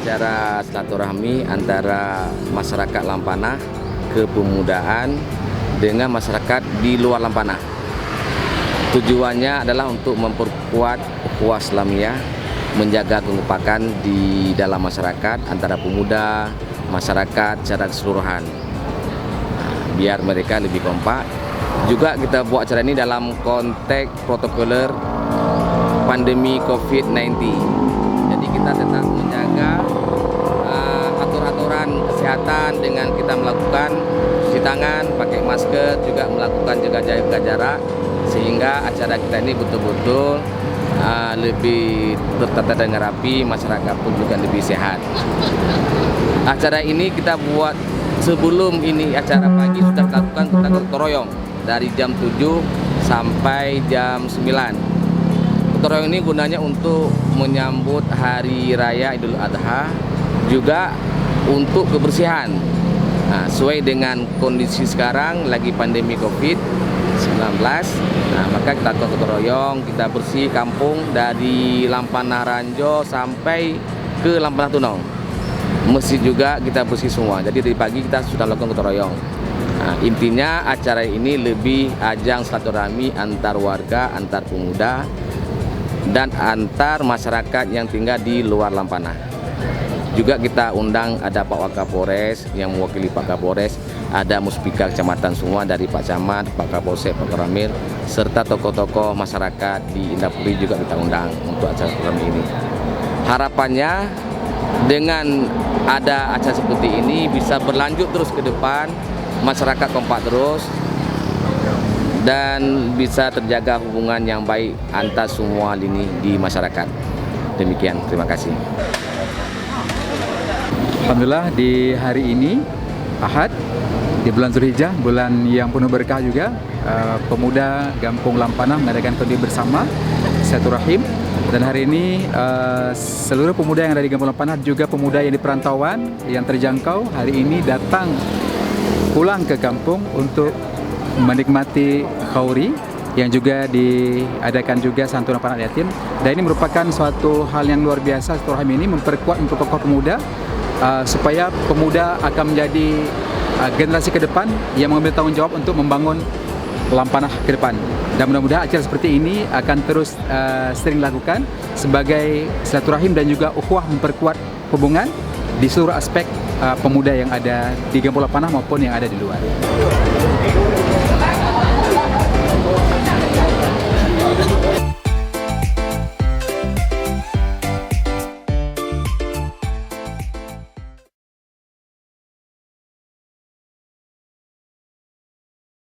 acara silaturahmi antara masyarakat Lampanah kepemudaan dengan masyarakat di luar Lampanah. Tujuannya adalah untuk memperkuat ukhuwah Islamiyah, menjaga kekompakan di dalam masyarakat antara pemuda, masyarakat secara keseluruhan. Biar mereka lebih kompak. Juga kita buat acara ini dalam konteks protokoler pandemi COVID-19. Jadi kita tetap menjaga aturan kesehatan dengan kita melakukan cuci tangan, pakai masker, juga melakukan jaga jarak, sehingga acara kita ini betul-betul lebih tertata dengan rapi, masyarakat pun juga lebih sehat. Acara ini kita buat sebelum ini acara pagi sudah lakukan kita gotong royong dari jam 7 sampai jam 9. Gotong royong ini gunanya untuk menyambut hari raya Idul Adha, juga untuk kebersihan. Nah, sesuai dengan kondisi sekarang lagi pandemi COVID-19, maka kita gotong royong, kita bersih kampung dari Lampanah Ranjo sampai ke Lampanah Tunong. Masjid juga kita bersih semua. Jadi dari pagi kita sudah lakukan gotong royong. Nah, intinya acara ini lebih ajang silaturahmi antar warga, antar pemuda, dan antar masyarakat yang tinggal di luar Lampanah. Juga kita undang ada Pak Wakapolres yang mewakili Pak Kapolres, ada Muspika Kecamatan semua dari Pak Camat, Pak Kapolsek, Pak Koramil, serta tokoh-tokoh masyarakat di Indapuri juga kita undang untuk acara silaturahmi ini. Harapannya dengan ada acara seperti ini bisa berlanjut terus ke depan, masyarakat kompak terus, dan bisa terjaga hubungan yang baik antar semua lini di masyarakat. Demikian, terima kasih. Alhamdulillah di hari ini Ahad di bulan Zulhijjah, bulan yang penuh berkah juga, pemuda Kampung Lampanah mengadakan kondi bersama silaturahim. Dan hari ini seluruh pemuda yang ada di Kampung Lampanah, juga pemuda yang di perantauan yang terjangkau, hari ini datang pulang ke kampung untuk menikmati khauri yang juga diadakan juga santunan anak yatim. Dan ini merupakan suatu hal yang luar biasa. Silaturahim ini memperkokoh pemuda, supaya pemuda akan menjadi generasi ke depan yang mengambil tanggung jawab untuk membangun Lampanah ke depan. Dan mudah-mudahan acara seperti ini akan terus sering dilakukan sebagai silaturahim dan juga ukhuwah, memperkuat hubungan di seluruh aspek pemuda yang ada di Kampung Lampanah maupun yang ada di luar.